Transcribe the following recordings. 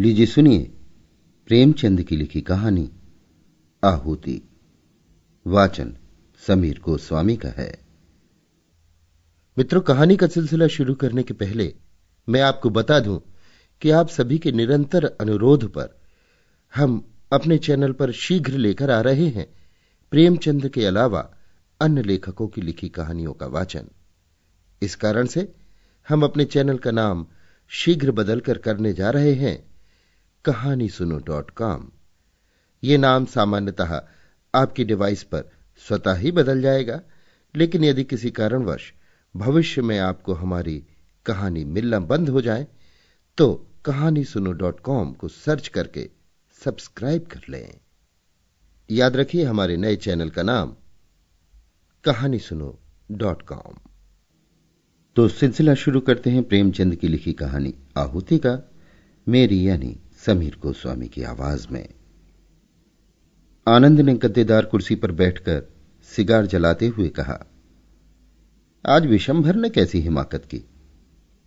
लीजिए सुनिए प्रेमचंद की लिखी कहानी आहुति। वाचन समीर गोस्वामी का है। मित्रों, कहानी का सिलसिला शुरू करने के पहले मैं आपको बता दूं कि आप सभी के निरंतर अनुरोध पर हम अपने चैनल पर शीघ्र लेकर आ रहे हैं प्रेमचंद के अलावा अन्य लेखकों की लिखी कहानियों का वाचन। इस कारण से हम अपने चैनल का नाम शीघ्र बदलकर करने जा रहे हैं कहानीसुनो.com। यह नाम सामान्यतः आपकी डिवाइस पर स्वतः ही बदल जाएगा, लेकिन यदि किसी कारणवश भविष्य में आपको हमारी कहानी मिलना बंद हो जाए तो कहानीसुनो.com को सर्च करके सब्सक्राइब कर लें। याद रखिए, हमारे नए चैनल का नाम कहानीसुनो.com। तो सिलसिला शुरू करते हैं प्रेमचंद की लिखी कहानी आहुति का, मेरी यानी समीर गोस्वामी की आवाज में। आनंद ने गद्देदार कुर्सी पर बैठकर सिगार जलाते हुए कहा, आज विशंभर ने कैसी हिमाकत की।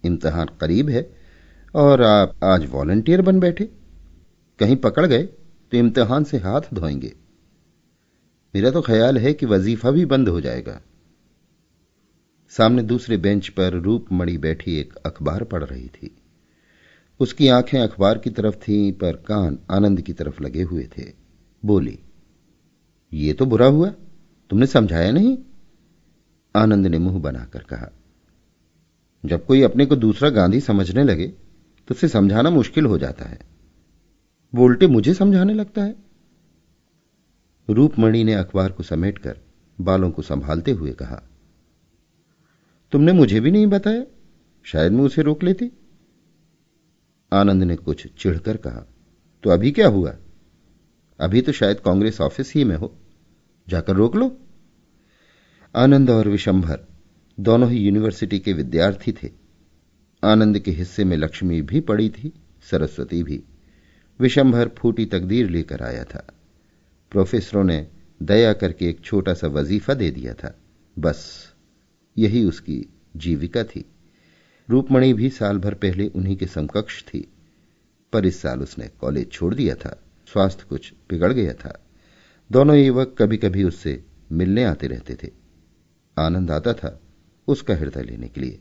इम्तिहान करीब है और आप आज वॉलंटियर बन बैठे। कहीं पकड़ गए तो इम्तिहान से हाथ धोएंगे। मेरा तो ख्याल है कि वजीफा भी बंद हो जाएगा। सामने दूसरे बेंच पर रूपमणि बैठी एक अखबार पढ़ रही थी। उसकी आंखें अखबार की तरफ थीं, पर कान आनंद की तरफ लगे हुए थे। बोली, ये तो बुरा हुआ, तुमने समझाया नहीं। आनंद ने मुंह बनाकर कहा, जब कोई अपने को दूसरा गांधी समझने लगे तो उसे समझाना मुश्किल हो जाता है। वो उल्टे मुझे समझाने लगता है। रूपमणि ने अखबार को समेटकर बालों को संभालते हुए कहा, तुमने मुझे भी नहीं बताया, शायद मैं उसे रोक लेती। आनंद ने कुछ चिढ़कर कहा, तो अभी क्या हुआ? अभी तो शायद कांग्रेस ऑफिस ही में हो, जाकर रोक लो। आनंद और विशंभर दोनों ही यूनिवर्सिटी के विद्यार्थी थे। आनंद के हिस्से में लक्ष्मी भी पड़ी थी, सरस्वती भी। विशंभर फूटी तकदीर लेकर आया था। प्रोफेसरों ने दया करके एक छोटा सा वजीफा दे दिया था, बस यही उसकी जीविका थी। रूपमणि भी साल भर पहले उन्हीं के समकक्ष थी, पर इस साल उसने कॉलेज छोड़ दिया था। स्वास्थ्य कुछ बिगड़ गया था। दोनों युवक कभी कभी उससे मिलने आते रहते थे। आनंद आता था उसका हृदय लेने के लिए।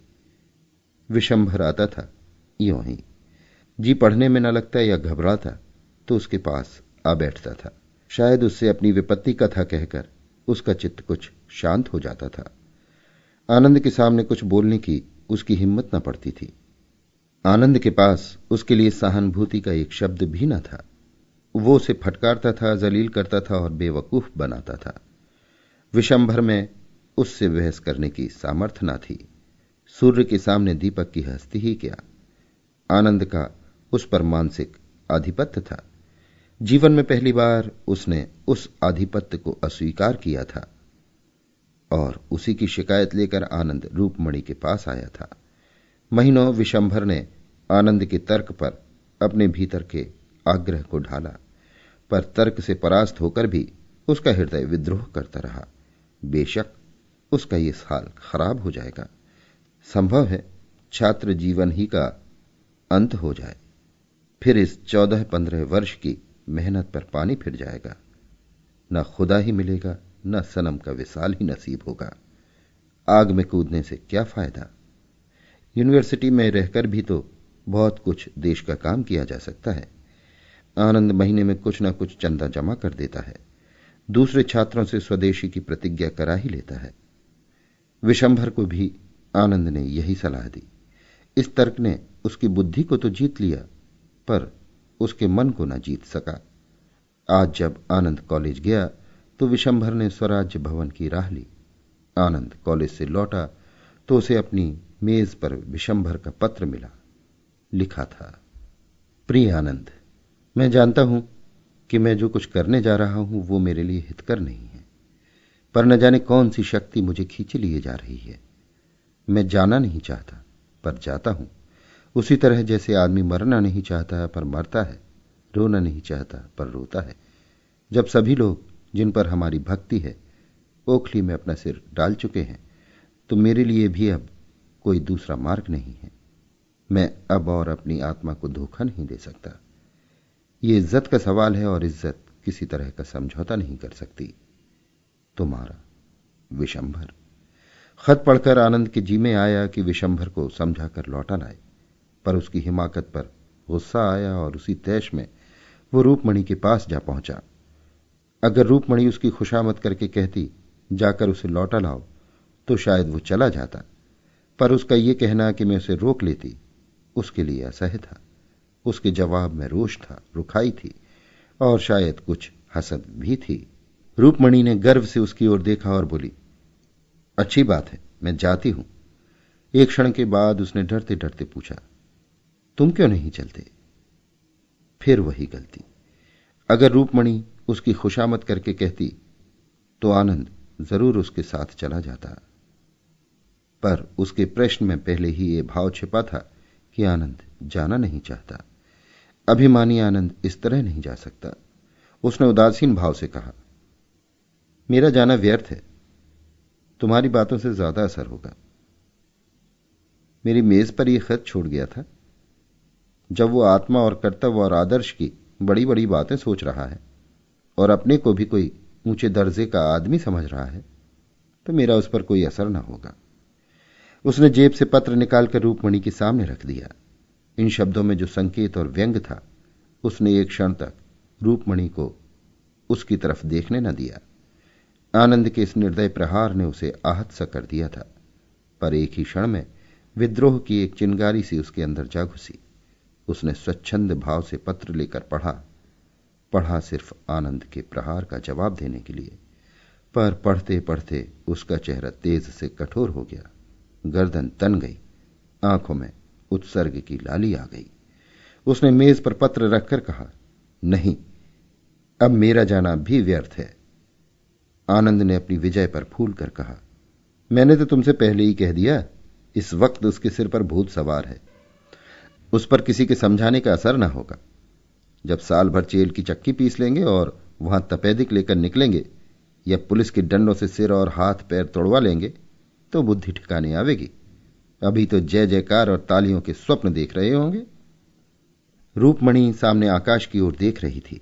विशंभर आता था यूं ही। जी पढ़ने में न लगता या घबराता तो उसके पास आ बैठता था। शायद उससे अपनी विपत्ति कथा कहकर उसका चित्त कुछ शांत हो जाता था। आनंद के सामने कुछ बोलने की उसकी हिम्मत न पड़ती थी। आनंद के पास उसके लिए सहानुभूति का एक शब्द भी न था। वो उसे फटकारता था, जलील करता था और बेवकूफ बनाता था। विशंभर में उससे बहस करने की सामर्थ्य न थी। सूर्य के सामने दीपक की हस्ती ही क्या। आनंद का उस पर मानसिक आधिपत्य था। जीवन में पहली बार उसने उस आधिपत्य को अस्वीकार किया था और उसी की शिकायत लेकर आनंद रूपमणि के पास आया था। महीनों विशंभर ने आनंद के तर्क पर अपने भीतर के आग्रह को ढाला, पर तर्क से परास्त होकर भी उसका हृदय विद्रोह करता रहा। बेशक उसका ये साल खराब हो जाएगा। संभव है छात्र जीवन ही का अंत हो जाए। फिर इस 14-15 वर्ष की मेहनत पर पानी फिर जाएगा। न खुदा ही मिलेगा, न सनम का विसाल ही नसीब होगा। आग में कूदने से क्या फायदा। यूनिवर्सिटी में रहकर भी तो बहुत कुछ देश का काम किया जा सकता है। आनंद महीने में कुछ न कुछ चंदा जमा कर देता है। दूसरे छात्रों से स्वदेशी की प्रतिज्ञा करा ही लेता है। विशंभर को भी आनंद ने यही सलाह दी। इस तर्क ने उसकी बुद्धि को तो जीत लिया, पर उसके मन को न जीत सका। आज जब आनंद कॉलेज गया तो विशंभर ने स्वराज्य भवन की राह ली। आनंद कॉलेज से लौटा तो उसे अपनी मेज पर विशंभर का पत्र मिला। लिखा था, प्रिय आनंद, मैं जानता हूं कि मैं जो कुछ करने जा रहा हूं वो मेरे लिए हितकर नहीं है, पर न जाने कौन सी शक्ति मुझे खींचे लिए जा रही है। मैं जाना नहीं चाहता पर जाता हूं, उसी तरह जैसे आदमी मरना नहीं चाहता पर मरता है, रोना नहीं चाहता पर रोता है। जब सभी लोग जिन पर हमारी भक्ति है ओखली में अपना सिर डाल चुके हैं तो मेरे लिए भी अब कोई दूसरा मार्ग नहीं है। मैं अब और अपनी आत्मा को धोखा नहीं दे सकता। ये इज्जत का सवाल है और इज्जत किसी तरह का समझौता नहीं कर सकती। तुम्हारा विशंभर। खत पढ़कर आनंद के जी में आया कि विशंभर को समझा कर लौटा लाए, पर उसकी हिमाकत पर गुस्सा आया और उसी तैश में वो रूपमणि के पास जा पहुंचा। अगर रूपमणि उसकी खुशामद करके कहती जाकर उसे लौटा लाओ तो शायद वो चला जाता, पर उसका ये कहना कि मैं उसे रोक लेती उसके लिए असह्य था। उसके जवाब में रोष था, रुखाई थी और शायद कुछ हसद भी थी। रूपमणि ने गर्व से उसकी ओर देखा और बोली, अच्छी बात है, मैं जाती हूं। एक क्षण के बाद उसने डरते डरते पूछा, तुम क्यों नहीं चलते? फिर वही गलती। अगर रूपमणि उसकी खुशामद करके कहती तो आनंद जरूर उसके साथ चला जाता, पर उसके प्रश्न में पहले ही यह भाव छिपा था कि आनंद जाना नहीं चाहता। अभिमानी आनंद इस तरह नहीं जा सकता। उसने उदासीन भाव से कहा, मेरा जाना व्यर्थ है, तुम्हारी बातों से ज्यादा असर होगा। मेरी मेज पर यह खत छोड़ गया था। जब वो आत्मा और कर्तव्य और आदर्श की बड़ी बड़ी बातें सोच रहा है और अपने को भी कोई ऊंचे दर्जे का आदमी समझ रहा है तो मेरा उस पर कोई असर ना होगा। उसने जेब से पत्र निकालकर रूपमणि के सामने रख दिया। इन शब्दों में जो संकेत और व्यंग था, उसने एक क्षण तक रूपमणि को उसकी तरफ देखने न दिया। आनंद के इस निर्दय प्रहार ने उसे आहत सा कर दिया था, पर एक ही क्षण में विद्रोह की एक चिंगारी सी उसके अंदर जा घुसी। उसने स्वच्छंद भाव से पत्र लेकर पढ़ा सिर्फ आनंद के प्रहार का जवाब देने के लिए, पर पढ़ते पढ़ते उसका चेहरा तेज से कठोर हो गया, गर्दन तन गई, आंखों में उत्सर्ग की लाली आ गई। उसने मेज पर पत्र रखकर कहा, नहीं, अब मेरा जाना भी व्यर्थ है। आनंद ने अपनी विजय पर फूल कर कहा, मैंने तो तुमसे पहले ही कह दिया, इस वक्त उसके सिर पर भूत सवार है, उस पर किसी के समझाने का असर ना होगा। जब साल भर जेल की चक्की पीस लेंगे और वहां तपेदिक लेकर निकलेंगे या पुलिस के डंडों से सिर और हाथ पैर तोड़वा लेंगे तो बुद्धि ठिकाने आवेगी। अभी तो जय जयकार और तालियों के स्वप्न देख रहे होंगे। रूपमणि सामने आकाश की ओर देख रही थी।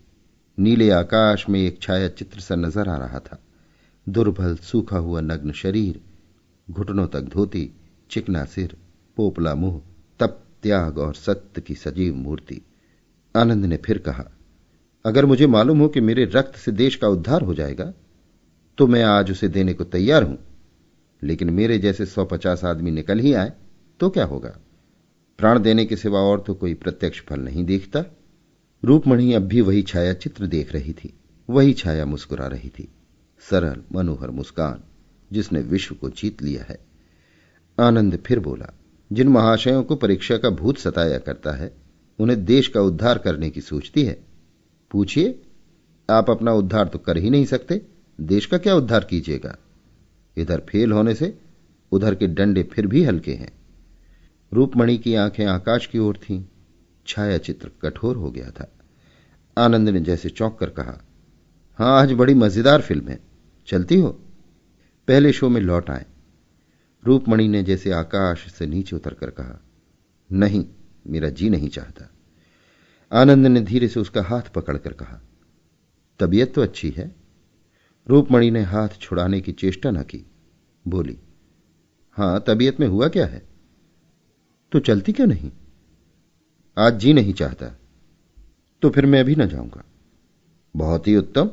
नीले आकाश में एक छाया चित्र सा नजर आ रहा था। दुर्बल सूखा हुआ नग्न शरीर, घुटनों तक धोती, चिकना सिर, पोपला मुंह, तप त्याग और सत्य की सजीव मूर्ति। आनंद ने फिर कहा, अगर मुझे मालूम हो कि मेरे रक्त से देश का उद्धार हो जाएगा तो मैं आज उसे देने को तैयार हूं, लेकिन मेरे जैसे 150 आदमी निकल ही आए तो क्या होगा? प्राण देने के सिवा और तो कोई प्रत्यक्ष फल नहीं दिखता। रूपमणि अब भी वही छाया चित्र देख रही थी। वही छाया मुस्कुरा रही थी, सरल मनोहर मुस्कान जिसने विश्व को जीत लिया है। आनंद फिर बोला, जिन महाशयों को परीक्षा का भूत सताया करता है उन्हें देश का उद्धार करने की सोचती है। पूछिए, आप अपना उद्धार तो कर ही नहीं सकते, देश का क्या उद्धार कीजिएगा? इधर फेल होने से उधर के डंडे फिर भी हल्के हैं। रूपमणि की आंखें आकाश की ओर थीं। छाया चित्र कठोर हो गया था। आनंद ने जैसे चौंक कर कहा, हां, आज बड़ी मजेदार फिल्म है, चलती हो? पहले शो में लौट आए। रूपमणि ने जैसे आकाश से नीचे उतरकर कहा, नहीं, मेरा जी नहीं चाहता। आनंद ने धीरे से उसका हाथ पकड़कर कहा, तबीयत तो अच्छी है। रूपमणि ने हाथ छुड़ाने की चेष्टा न की, बोली, हां, तबीयत में हुआ क्या है? तो चलती क्यों नहीं? आज जी नहीं चाहता। तो फिर मैं अभी न जाऊंगा। बहुत ही उत्तम,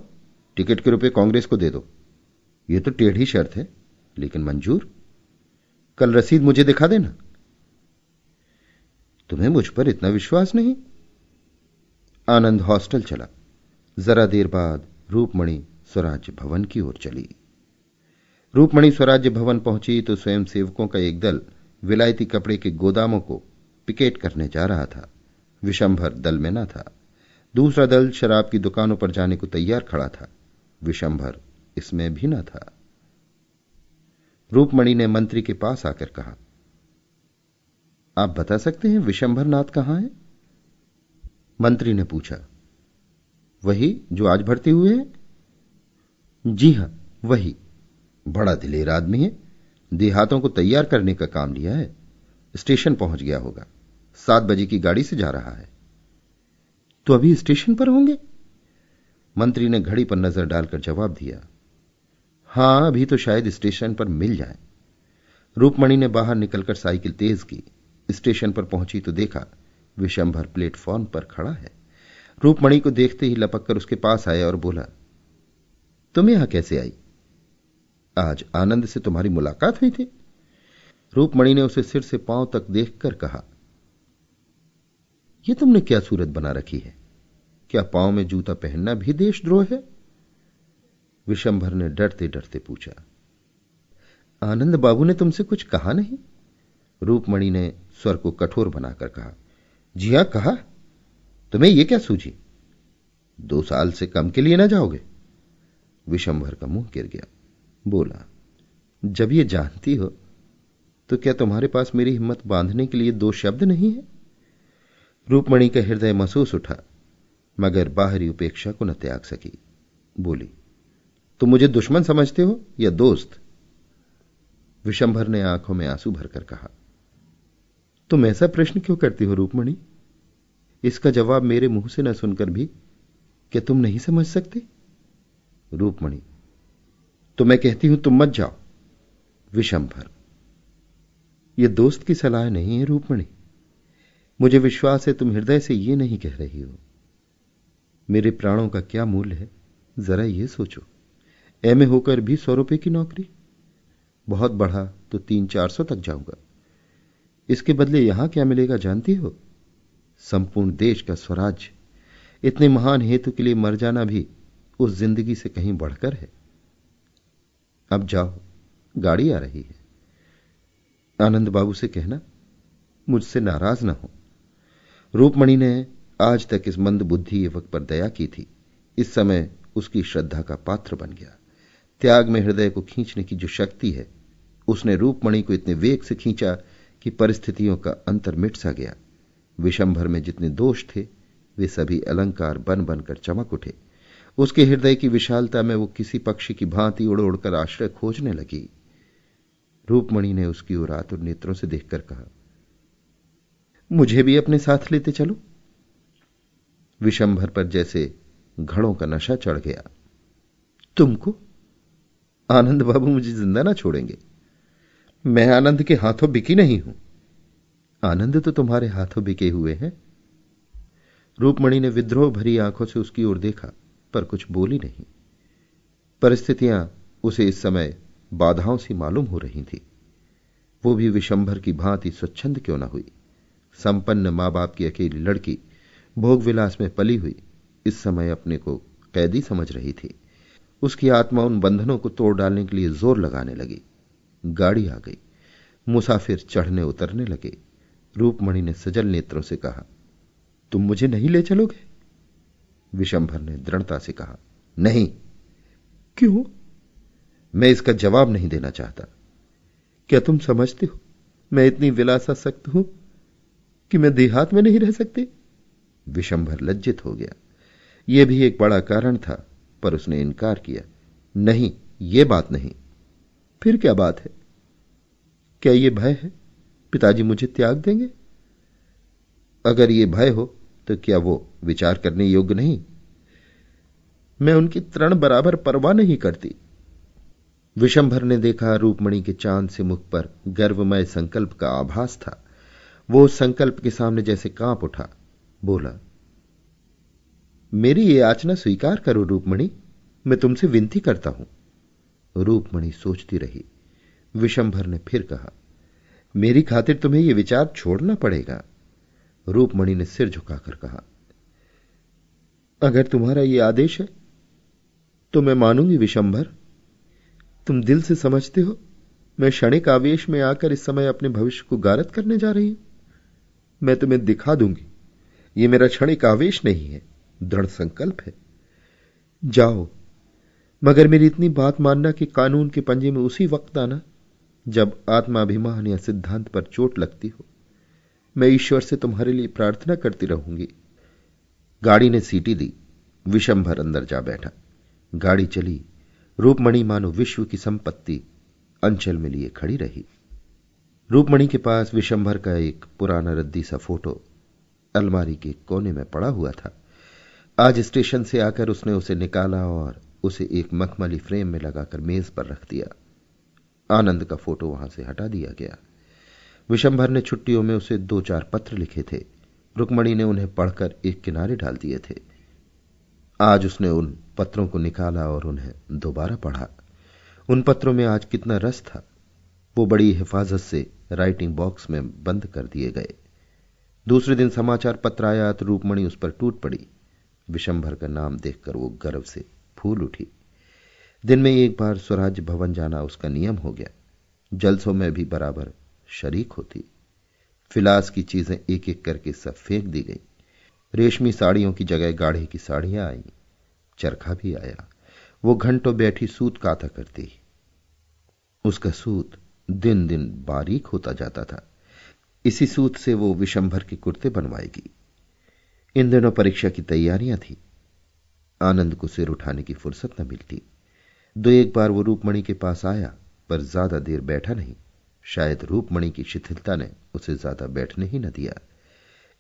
टिकट के रुपए कांग्रेस को दे दो। यह तो टेढ़ी शर्त है, लेकिन मंजूर। कल रसीद मुझे दिखा देना। तुम्हें मुझ पर इतना विश्वास नहीं? आनंद हॉस्टल चला। जरा देर बाद रूपमणि स्वराज्य भवन की ओर चली। रूपमणि स्वराज्य भवन पहुंची तो स्वयं सेवकों का एक दल विलायती कपड़े के गोदामों को पिकेट करने जा रहा था। विशंभर दल में न था। दूसरा दल शराब की दुकानों पर जाने को तैयार खड़ा था। विशंभर इसमें भी न था। रूपमणि ने मंत्री के पास आकर कहा, आप बता सकते हैं विशंभर नाथ कहां है? मंत्री ने पूछा, वही जो आज भर्ती हुए हैं? जी हां, वही। बड़ा दिलेर आदमी है, देहातों को तैयार करने का काम लिया है। स्टेशन पहुंच गया होगा, 7 बजे की गाड़ी से जा रहा है। तो अभी स्टेशन पर होंगे? मंत्री ने घड़ी पर नजर डालकर जवाब दिया, हां, अभी तो शायद स्टेशन पर मिल जाए। रूपमणि ने बाहर निकलकर साइकिल तेज की। स्टेशन पर पहुंची तो देखा विशंभर प्लेटफॉर्म पर खड़ा है। रूपमणि को देखते ही लपक कर उसके पास आया और बोला, तुम यहां कैसे आई? आज आनंद से तुम्हारी मुलाकात हुई थी? रूपमणि ने उसे सिर से पांव तक देखकर कहा, यह तुमने क्या सूरत बना रखी है? क्या पांव में जूता पहनना भी देशद्रोह है? विशंभर ने डरते डरते पूछा। आनंद बाबू ने तुमसे कुछ कहा नहीं? रूपमणि ने स्वर को कठोर बनाकर कहा, जी हां, कहा। तुम्हें यह क्या सूझी? 2 साल से कम के लिए ना जाओगे? विशंभर का मुंह गिर गया। बोला, जब ये जानती हो तो क्या तुम्हारे पास मेरी हिम्मत बांधने के लिए 2 शब्द नहीं है? रूपमणि का हृदय महसूस उठा, मगर बाहरी उपेक्षा को न त्याग सकी। बोली, तुम मुझे दुश्मन समझते हो या दोस्त? विशंभर ने आंखों में आंसू भरकर कहा, तुम ऐसा प्रश्न क्यों करती हो रूपमणि? इसका जवाब मेरे मुंह से न सुनकर भी क्या तुम नहीं समझ सकते? रूपमणि, तो मैं कहती हूं तुम मत जाओ। विशंभर, यह दोस्त की सलाह नहीं है रूपमणि। मुझे विश्वास है तुम हृदय से यह नहीं कह रही हो। मेरे प्राणों का क्या मूल्य है, जरा यह सोचो। एमए होकर भी 100 रुपए की नौकरी, बहुत बढ़ा तो 300-400 तक जाऊंगा। इसके बदले यहां क्या मिलेगा जानती हो? संपूर्ण देश का स्वराज्य। इतने महान हेतु के लिए मर जाना भी उस जिंदगी से कहीं बढ़कर है। अब जाओ, गाड़ी आ रही है। आनंद बाबू से कहना मुझसे नाराज ना हो। रूपमणि ने आज तक इस मंद बुद्धि युवक पर दया की थी, इस समय उसकी श्रद्धा का पात्र बन गया। त्याग में हृदय को खींचने की जो शक्ति है, उसने रूपमणि को इतने वेग से खींचा कि परिस्थितियों का अंतर मिट सा गया। विशंभर में जितने दोष थे वे सभी अलंकार बन बनकर चमक उठे। उसके हृदय की विशालता में वो किसी पक्षी की भांति उड़ उड़कर आश्रय खोजने लगी। रूपमणि ने उसकी ओर आतुर नेत्रों से देखकर कहा, मुझे भी अपने साथ लेते चलो। विशंभर पर जैसे घड़ों का नशा चढ़ गया। तुमको? आनंद बाबू मुझे जिंदा ना छोड़ेंगे। मैं आनंद के हाथों बिकी नहीं हूं। आनंद तो तुम्हारे हाथों बिके हुए हैं। रूपमणि ने विद्रोह भरी आंखों से उसकी ओर देखा, पर कुछ बोली नहीं। परिस्थितियां उसे इस समय बाधाओं सी मालूम हो रही थी। वो भी विशंभर की भांति स्वच्छंद क्यों न हुई। संपन्न मां बाप की अकेली लड़की, भोग विलास में पली हुई, इस समय अपने को कैदी समझ रही थी। उसकी आत्मा उन बंधनों को तोड़ डालने के लिए जोर लगाने लगी। गाड़ी आ गई। मुसाफिर चढ़ने उतरने लगे। रूपमणि ने सजल नेत्रों से कहा, तुम मुझे नहीं ले चलोगे? विशंभर ने दृढ़ता से कहा, नहीं। क्यों? मैं इसका जवाब नहीं देना चाहता। क्या तुम समझते हो मैं इतनी विलासासक्त हूं कि मैं देहात में नहीं रह सकती? विशंभर लज्जित हो गया। यह भी एक बड़ा कारण था, पर उसने इनकार किया। नहीं, यह बात नहीं। फिर क्या बात है? क्या यह भय है पिताजी मुझे त्याग देंगे? अगर यह भय हो तो क्या वो विचार करने योग्य नहीं? मैं उनकी तृण बराबर परवाह नहीं करती। विशंभर ने देखा रूपमणि के चांद से मुख पर गर्वमय संकल्प का आभास था। वो उस संकल्प के सामने जैसे कांप उठा। बोला, मेरी ये याचना स्वीकार करो रूपमणि, मैं तुमसे विनती करता हूं। रूपमणि सोचती रही। विशंभर ने फिर कहा, मेरी खातिर तुम्हें यह विचार छोड़ना पड़ेगा। रूपमणि ने सिर झुकाकर कहा, अगर तुम्हारा यह आदेश है तो मैं मानूंगी विशंभर। तुम दिल से समझते हो मैं क्षणिक आवेश में आकर इस समय अपने भविष्य को गारत करने जा रही हूं। मैं तुम्हें दिखा दूंगी, यह मेरा क्षणिक आवेश नहीं है, दृढ़ संकल्प है। जाओ, मगर मेरी इतनी बात मानना कि कानून के पंजे में उसी वक्त आना जब आत्माभिमान या सिद्धांत पर चोट लगती हो। मैं ईश्वर से तुम्हारे लिए प्रार्थना करती रहूंगी। गाड़ी ने सीटी दी। विशंभर अंदर जा बैठा। गाड़ी चली। रूपमणि मानो विश्व की संपत्ति अंचल में लिए खड़ी रही। रूपमणि के पास विशंभर का एक पुराना रद्दी सा फोटो अलमारी के कोने में पड़ा हुआ था। आज स्टेशन से आकर उसने उसे निकाला और उसे एक मखमली फ्रेम में लगाकर मेज पर रख दिया। आनंद का फोटो वहां से हटा दिया गया। विशंभर ने छुट्टियों में उसे 2-4 पत्र लिखे थे। रुक्मणी ने उन्हें पढ़कर एक किनारे डाल दिए थे। आज उसने उन पत्रों को निकाला और उन्हें दोबारा पढ़ा। उन पत्रों में आज कितना रस था। वो बड़ी हिफाजत से राइटिंग बॉक्स में बंद कर दिए गए। दूसरे दिन समाचार पत्र आया तो रूपमणी उस पर टूट पड़ी। विशंभर का नाम देखकर वो गर्व से फूल उठी। दिन में एक बार स्वराज्य भवन जाना उसका नियम हो गया। जलसों में भी बराबर शरीक होती। फिलास की चीजें एक एक करके सब फेंक दी गई। रेशमी साड़ियों की जगह गाढ़े की साड़ियां आईं। चरखा भी आया। वो घंटों बैठी सूत काता करती। उसका सूत दिन दिन बारीक होता जाता था। इसी सूत से वो विशंभर के कुर्ते बनवाएगी। इन दिनों परीक्षा की तैयारियां थी। आनंद को सिर उठाने की फुर्सत न मिलती। 2-1 बार वो रूपमणी के पास आया, पर ज्यादा देर बैठा नहीं। शायद रूपमणी की शिथिलता ने उसे ज्यादा बैठने ही न दिया।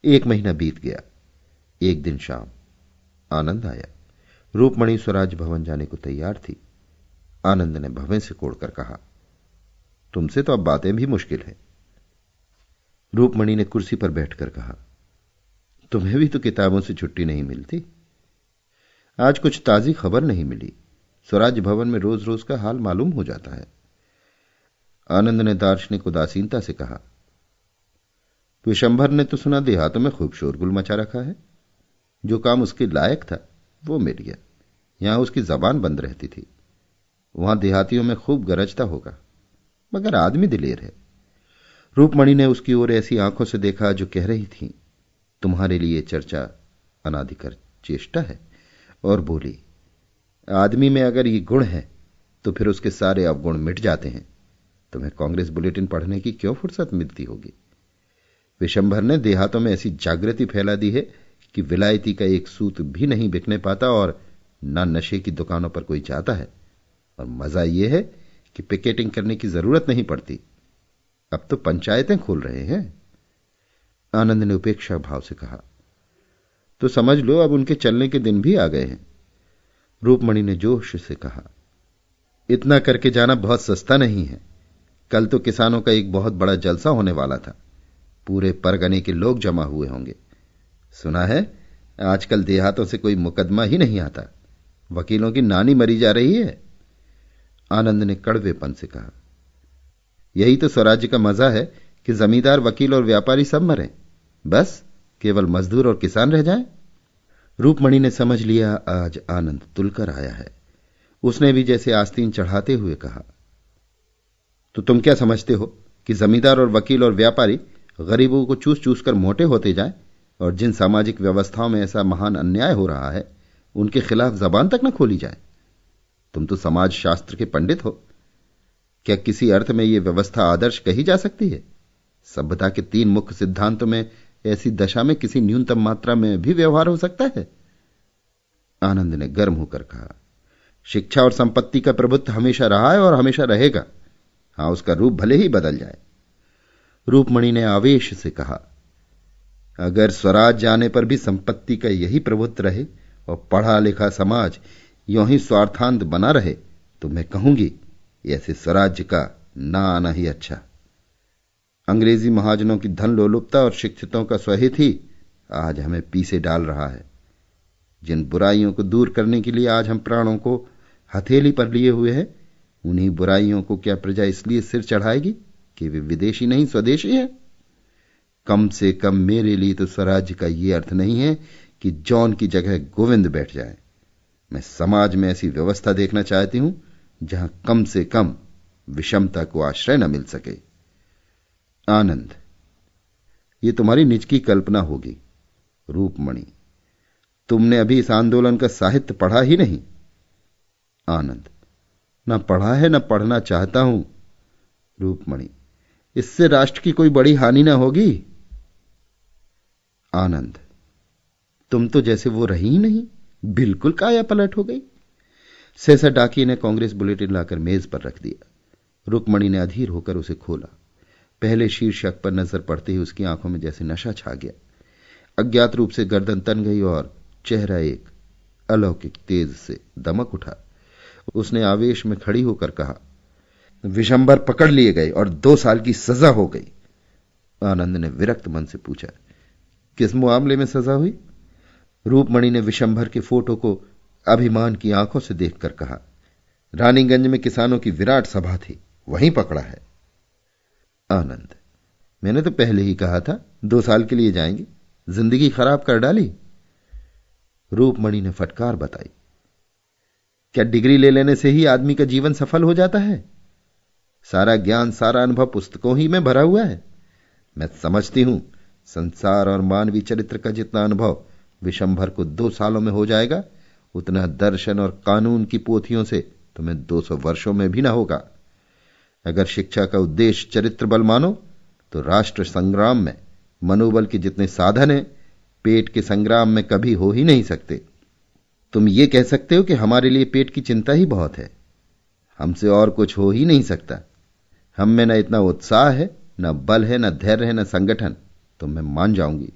1 महीना बीत गया। एक दिन शाम आनंद आया। रूपमणी स्वराज भवन जाने को तैयार थी। आनंद ने भवें से कोड़कर कहा, तुमसे तो अब बातें भी मुश्किल है। रूपमणी ने कुर्सी पर बैठकर कहा, तुम्हें भी तो किताबों से छुट्टी नहीं मिलती। आज कुछ ताजी खबर नहीं मिली। स्वराज भवन में रोज रोज का हाल मालूम हो जाता है। आनंद ने दार्शनिक उदासीनता से कहा, विशंभर ने तो सुना देहातों में खूब शोरगुल मचा रखा है। जो काम उसके लायक था वो मिल गया। यहां उसकी जबान बंद रहती थी। वहां देहातियों में खूब गरजता होगा, मगर आदमी दिलेर है। रूपमणी ने उसकी ओर ऐसी आंखों से देखा जो कह रही थी, तुम्हारे लिए चर्चा अनादिकर चेष्टा है, और बोली, आदमी में अगर ये गुण है तो फिर उसके सारे अवगुण मिट जाते हैं। तुम्हें कांग्रेस बुलेटिन पढ़ने की क्यों फुर्सत मिलती होगी। विशंभर ने देहातों में ऐसी जागृति फैला दी है कि विलायती का एक सूत भी नहीं बिकने पाता और न नशे की दुकानों पर कोई जाता है। और मजा यह है कि पिकेटिंग करने की जरूरत नहीं पड़ती। अब तो पंचायतें खोल रहे हैं। आनंद ने उपेक्षा भाव से कहा, तो समझ लो अब उनके चलने के दिन भी आ गए हैं। रूपमणी ने जोश से कहा, इतना करके जाना बहुत सस्ता नहीं है। कल तो किसानों का एक बहुत बड़ा जलसा होने वाला था। पूरे परगने के लोग जमा हुए होंगे। सुना है आजकल देहातों से कोई मुकदमा ही नहीं आता। वकीलों की नानी मरी जा रही है। आनंद ने कड़वेपन से कहा, यही तो स्वराज्य का मजा है कि जमींदार, वकील और व्यापारी सब मरें, बस केवल मजदूर और किसान रह जाएं। रूपमणी ने समझ लिया आज आनंद तुलकर आया है। उसने भी जैसे आस्तीन चढ़ाते हुए कहा, तो तुम क्या समझते हो कि जमींदार और वकील और व्यापारी गरीबों को चूस चूस कर मोटे होते जाएं, और जिन सामाजिक व्यवस्थाओं में ऐसा महान अन्याय हो रहा है उनके खिलाफ जबान तक न खोली जाए। तुम तो समाज शास्त्र के पंडित हो। क्या किसी अर्थ में यह व्यवस्था आदर्श कही जा सकती है? सभ्यता के 3 मुख्य सिद्धांतों में ऐसी दशा में किसी न्यूनतम मात्रा में भी व्यवहार हो सकता है? आनंद ने गर्म होकर कहा, शिक्षा और संपत्ति का प्रभुत्व हमेशा रहा है और हमेशा रहेगा। हां, उसका रूप भले ही बदल जाए। रूपमणी ने आवेश से कहा, अगर स्वराज जाने पर भी संपत्ति का यही प्रभुत्व रहे और पढ़ा लिखा समाज यूं ही स्वार्थांत बना रहे तो मैं कहूंगी ऐसे स्वराज्य का ना आना ही अच्छा। अंग्रेजी महाजनों की धन लोलुपता और शिक्षितों का स्वहित ही आज हमें पीछे डाल रहा है। जिन बुराइयों को दूर करने के लिए आज हम प्राणों को हथेली पर लिए हुए हैं, उन्हीं बुराइयों को क्या प्रजा इसलिए सिर चढ़ाएगी कि वे विदेशी नहीं स्वदेशी है? कम से कम मेरे लिए तो स्वराज्य का यह अर्थ नहीं है कि जॉन की जगह गोविंद बैठ जाए। मैं समाज में ऐसी व्यवस्था देखना चाहती हूं जहां कम से कम विषमता को आश्रय न मिल सके। आनंद, ये तुम्हारी निज की कल्पना होगी। रूपमणि, तुमने अभी इस आंदोलन का साहित्य पढ़ा ही नहीं। आनंद, न पढ़ा है न पढ़ना चाहता हूं। रूपमणि, इससे राष्ट्र की कोई बड़ी हानि न होगी। आनंद, तुम तो जैसे वो रही ही नहीं, बिल्कुल काया पलट हो गई। सहसा डाकिये ने कांग्रेस बुलेटिन लाकर मेज पर रख दिया। रुक्मणी ने अधीर होकर उसे खोला। पहले शीर्षक पर नजर पड़ते ही उसकी आंखों में जैसे नशा छा गया। अज्ञात रूप से गर्दन तन गई और चेहरा एक अलौकिक तेज से दमक उठा। उसने आवेश में खड़ी होकर कहा, विशंबर पकड़ लिए गए और 2 साल की सजा हो गई। आनंद ने विरक्त मन से पूछा, किस मामले में सजा हुई? रूपमणि ने विशंभर के फोटो को अभिमान की आंखों से देखकर कहा, रानीगंज में किसानों की विराट सभा थी, वहीं पकड़ा है। आनंद, मैंने तो पहले ही कहा था 2 साल के लिए जाएंगे, जिंदगी खराब कर डाली। रूपमणि ने फटकार बताई, क्या डिग्री ले लेने से ही आदमी का जीवन सफल हो जाता है? सारा ज्ञान, सारा अनुभव पुस्तकों ही में भरा हुआ है। मैं समझती हूं संसार और मानवीय चरित्र का जितना अनुभव विशंभर को 2 सालों में हो जाएगा, उतना दर्शन और कानून की पोथियों से तुम्हें 200 वर्षों में भी ना होगा। अगर शिक्षा का उद्देश्य चरित्र बल मानो तो राष्ट्र संग्राम में मनोबल के जितने साधन हैं, पेट के संग्राम में कभी हो ही नहीं सकते। तुम ये कह सकते हो कि हमारे लिए पेट की चिंता ही बहुत है, हमसे और कुछ हो ही नहीं सकता। हम में न इतना उत्साह है, न बल है, न धैर्य है, न संगठन, तो मैं मान जाऊंगी,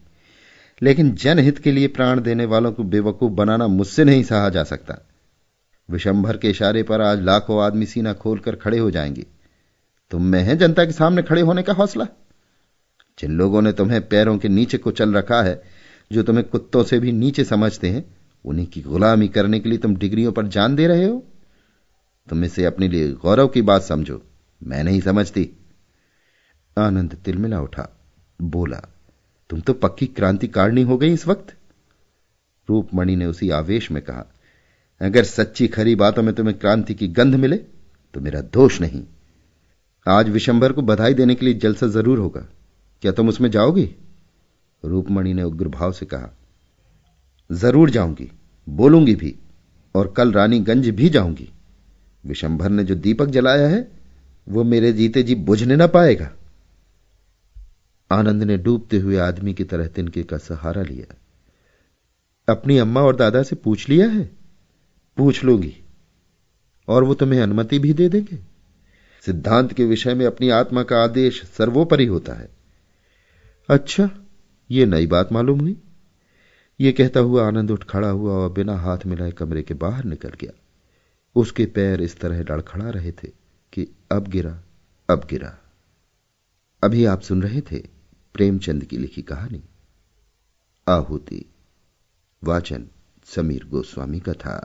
लेकिन जनहित के लिए प्राण देने वालों को बेवकूफ बनाना मुझसे नहीं सहा जा सकता। विशंभर के इशारे पर आज लाखों आदमी सीना खोलकर खड़े हो जाएंगे। तुम में है जनता के सामने खड़े होने का हौसला? जिन लोगों ने तुम्हें पैरों के नीचे कुचल रखा है, जो तुम्हें कुत्तों से भी नीचे समझते हैं, उन्हीं की गुलामी करने के लिए तुम डिग्रियों पर जान दे रहे हो? तुम इसे अपने लिए गौरव की बात समझो, मैं नहीं समझती। आनंद तिलमिला उठा, बोला, तुम तो पक्की क्रांतिकारिणी हो गई इस वक्त। रूपमणि ने उसी आवेश में कहा, अगर सच्ची खरी बातों में तुम्हें क्रांति की गंध मिले तो मेरा दोष नहीं। आज विशंभर को बधाई देने के लिए जलसा जरूर होगा, क्या तुम उसमें जाओगी? रूपमणि ने उग्र भाव से कहा, जरूर जाऊंगी, बोलूंगी भी, और कल रानीगंज भी जाऊंगी। विशंभर ने जो दीपक जलाया है वो मेरे जीते जी बुझने ना पाएगा। आनंद ने डूबते हुए आदमी की तरह तिनके का सहारा लिया। अपनी अम्मा और दादा से पूछ लिया है? पूछ लूंगी, और वो तुम्हें अनुमति भी दे देंगे। सिद्धांत के विषय में अपनी आत्मा का आदेश सर्वोपरि होता है। अच्छा, ये नई बात मालूम हुई। ये कहता हुआ आनंद उठ खड़ा हुआ और बिना हाथ मिलाए कमरे के बाहर निकल गया। उसके पैर इस तरह लड़खड़ा रहे थे कि अब गिरा, अब गिरा। अभी आप सुन रहे थे प्रेमचंद की लिखी कहानी आहुति। वाचन समीर गोस्वामी का था।